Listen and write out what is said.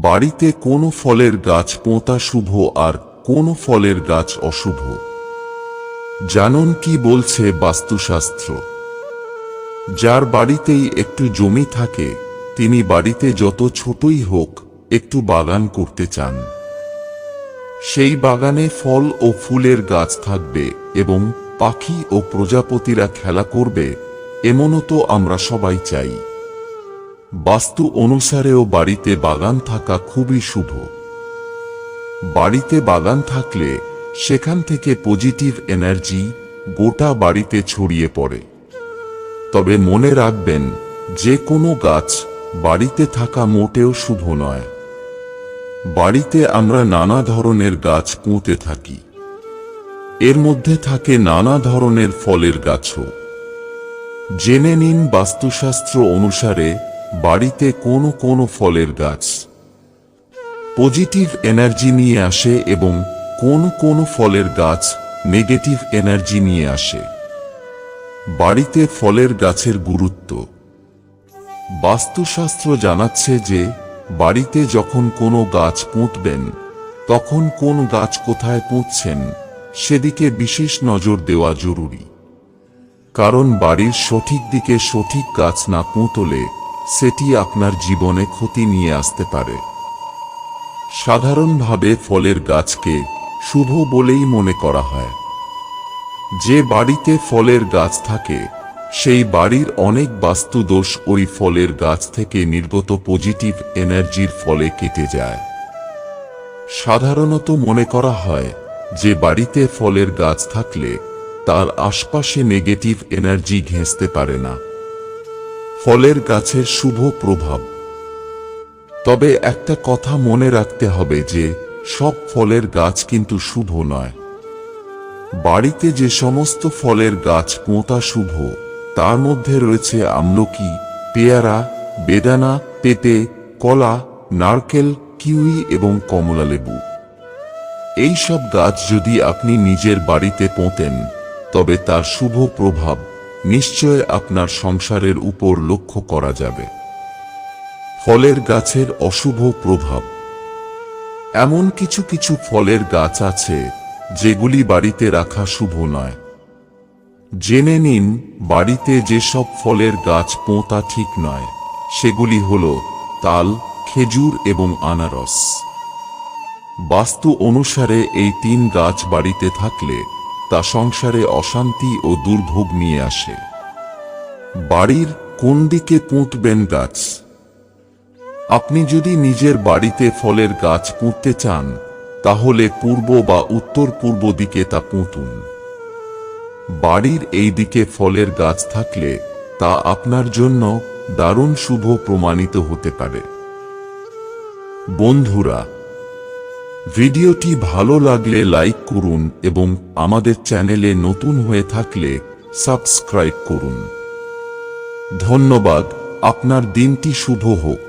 বাড়িতে কোনো ফলের গাছ পোঁতা শুভ আর কোনো ফলের গাছ অশুভ। জানুন কি বলছে বাস্তুশাস্ত্র। যার বাড়িতেই একটু জমি থাকে তিনি বাড়িতে যত ছোটই হোক একটু বাগান করতে চান। সেই বাগানে ফল ও ফুলের গাছ থাকবে এবং পাখি ও প্রজাপতিরা খেলা করবে, এমনও তো আমরা সবাই চাই। বাস্তু অনুসারেও বাড়িতে বাগান থাকা খুবই শুভ। বাড়িতে বাগান থাকলে সেখান থেকে পজিটিভ এনার্জি গোটা বাড়িতে ছড়িয়ে পড়ে। তবে মনে রাখবেন, যে কোনো গাছ বাড়িতে থাকা মোটেও শুভ নয়। বাড়িতে আমরা নানা ধরনের গাছ পুঁতে থাকি, এর মধ্যে থাকে নানা ধরনের ফলের গাছও। জেনে নিন বাস্তুশাস্ত্র অনুসারে বাড়িতে কোন কোন ফলের গাছ পজিটিভ এনার্জি নিয়ে আসে এবং কোন কোন ফলের গাছ নেগেটিভ এনার্জি নিয়ে আসে। বাড়িতে ফলের গাছের গুরুত্ব। বাস্তুশাস্ত্র জানাচ্ছে যে বাড়িতে যখন কোনো গাছ পুঁতবেন তখন কোন গাছ কোথায় পুঁতছেন সেদিকে বিশেষ নজর দেওয়া জরুরি। কারণ বাড়ির সঠিক দিকে সঠিক গাছ না পুঁতলে সেটি আপনার জীবনে ক্ষতি নিয়ে আসতে পারে। সাধারণভাবে ফলের গাছকে শুভ বলেই মনে করা হয়। যে বাড়িতে ফলের গাছ থাকে সেই বাড়ির অনেক বাস্তু দোষ ওই ফলের গাছ থেকে নির্গত পজিটিভ এনার্জির ফলে কেটে যায়। সাধারণত মনে করা হয় যে বাড়িতে ফলের গাছ থাকলে তার আশপাশে নেগেটিভ এনার্জি ঘেঁষতে পারে না। ফলের গাছের শুভ প্রভাব। তবে একটা কথা মনে রাখতে হবে যে সব ফলের গাছ কিন্তু শুভ নয়। বাড়িতে যে সমস্ত ফলের গাছ পোঁতা শুভ তার মধ্যে রয়েছে আমলকি, পেয়ারা, বেদানা, পেঁপে, কলা, নারকেল, কিউই এবং কমলালেবু। এই সব গাছ যদি আপনি নিজের বাড়িতে পোঁতেন তবে তার শুভ প্রভাব নিশ্চয় আপনার সংসারের উপর লক্ষ্য করা যাবে। ফলের গাছের অশুভ প্রভাব। এমন কিছু কিছু ফলের গাছ আছে যেগুলি বাড়িতে রাখা শুভ নয়। জেনে নিন বাড়িতে যেসব ফলের গাছ পোঁতা ঠিক নয় সেগুলি হল তাল, খেজুর এবং আনারস। বাস্তু অনুসারে এই তিন গাছ বাড়িতে থাকলে তা সংসারে অশান্তি ও দুর্ভোগ নিয়ে আসে। বাড়ির কোন দিকে পুঁতবেন গাছ? আপনি যদি নিজের বাড়িতে ফলের গাছ পুঁততে চান তাহলে পূর্ব বা উত্তর পূর্ব দিকে তা পুঁতুন। বাড়ির এই দিকে ফলের গাছ থাকলে তা আপনার জন্য দারুণ শুভ প্রমাণিত হতে পারে। বন্ধুরা, ভিডিওটি ভালো লাগলে লাইক করুন এবং আমাদের চ্যানেলে নতুন হয়ে থাকলে সাবস্ক্রাইব করুন। ধন্যবাদ। আপনার দিনটি শুভ হোক।